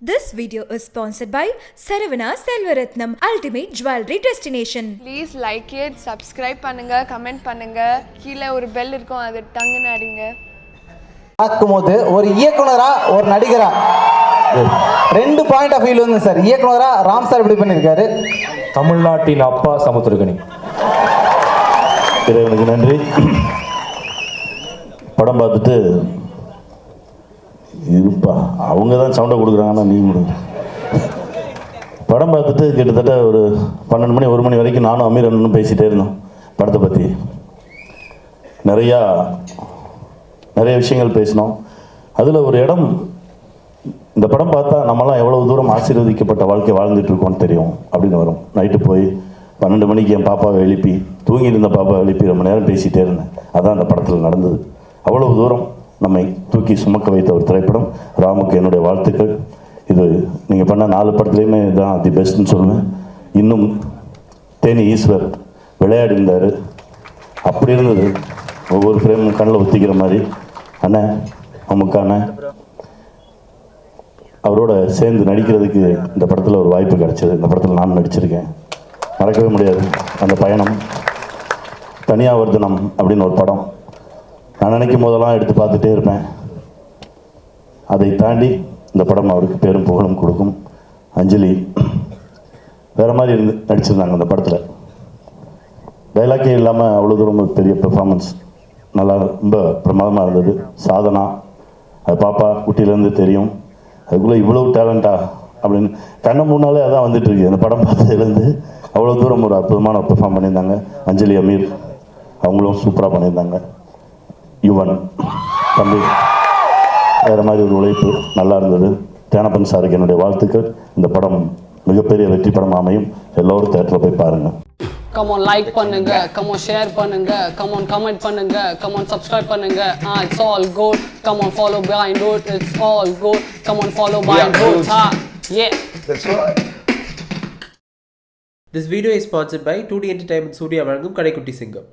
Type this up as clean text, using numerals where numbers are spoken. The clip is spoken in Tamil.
This video is sponsored by Saravana Selvaratnam Ultimate Jewelry Destination. Please like it, subscribe பண்ணுங்க, comment பண்ணுங்க. கீழ ஒரு bell இருக்கும், அது டங்குன்னு அடிங்க. பார்க்கும்போது ஒரு இயக்குனரா ஒரு நடிகரா ரெண்டு பாயிண்ட் ஆஃப் வியூல வந்து சார் இயக்குனரா ராம் சார் இப்படி பண்ணியிருக்காரு. தமிழ்நாட்டின் அப்பா சமுத்திரகனி. இறைவனுக்கு நன்றி. படம் பார்த்துட்டு இருப்பா அவங்க தான் சவுண்டை கொடுக்குறாங்கன்னா நீ கொடுங்க. படம் பார்த்துட்டு கிட்டத்தட்ட ஒரு 12 மணி 1 மணி வரைக்கும் நானும் அமீர் அண்ணனும் பேசிகிட்டே இருந்தோம் படத்தை பற்றி. நிறைய விஷயங்கள் பேசினோம். அதில் ஒரு இடம், இந்த படம் பார்த்தா நம்மலாம் எவ்வளோ தூரம் ஆசீர்வதிக்கப்பட்ட வாழ்க்கை வாழ்ந்துட்டுருக்கோன்னு தெரியும் அப்படின்னு வரும். நைட்டு போய் 12 மணிக்கு என் பாப்பாவை எழுப்பி, தூங்கிட்டு இருந்த பாப்பாவை எழுப்பி ரொம்ப நேரம் பேசிகிட்டே இருந்தேன். அதான் அந்த படத்தில் நடந்தது. அவ்வளவு தூரம் நம்மை தூக்கி சுமக்க வைத்த ஒரு திரைப்படம். ராமுக்கு என்னுடைய வாழ்த்துக்கள். இது நீங்கள் பண்ண 4 படத்துலேயுமே தான் தி பெஸ்ட்னு சொல்லுவேன். இன்னும் தேனி ஈஸ்வர் விளையாடி இருந்தார், அப்படி இருந்தது. ஒவ்வொரு ஃப்ரேமும் கண்ணில் ஒத்திக்கிற மாதிரி. அண்ணன் அம்முக்கான அவரோட சேர்ந்து நடிக்கிறதுக்கு இந்த படத்தில் ஒரு வாய்ப்பு கிடச்சிது. இந்த படத்தில் நான் நடிச்சிருக்கேன், மறக்கவே முடியாது அந்த பயணம். தனியாவர்தனம் அப்படின்னு ஒரு படம் நான் நினைக்கும் போதெல்லாம் எடுத்து பார்த்துட்டே இருப்பேன். அதை தாண்டி இந்த படம் அவருக்கு பேரும் புகழும் கொடுக்கும். அஞ்சலி வேறு மாதிரி நடிச்சிருந்தாங்க அந்த படத்தில். டைலாக்கே இல்லாமல் அவ்வளோ தூரம் ஒரு பெரிய பெர்ஃபார்மன்ஸ், நல்லா ரொம்ப பிரமாதமாக இருந்தது. சாதனா அது பாப்பா குட்டியிலேருந்து தெரியும், அதுக்குள்ளே இவ்வளோ டேலண்டா அப்படின்னு கண்ணை முன்னாலே அதான் வந்துட்டுருக்கு. அந்த படம் பார்த்ததுலேருந்து அவ்வளோ தூரம் ஒரு அற்புதமான பெர்ஃபார்ம் பண்ணியிருந்தாங்க. அஞ்சலி அமீர் அவங்களும் சூப்பராக பண்ணியிருந்தாங்க. யுவன் தம்பி வேறு மாதிரி ஒரு உழைப்பு நல்லா இருந்தது. தேனப்பன் சாருக்கு என்னுடைய வாழ்த்துக்கள். இந்த படம் மிகப்பெரிய வெற்றி படம் அமையும். எல்லோரும் தேட்டரில் போய் பாருங்கள். Come on like பண்ணுங்க, come on share பண்ணுங்க, come on comment பண்ணுங்க, come on subscribe பண்ணுங்க. It's all good. Come on follow behind road. It's all good. Come on follow behind road. Yeah. That's right. This video is sponsored by 2D Entertainment Studio வழங்கும் கடைக்குட்டி சிங்கம்.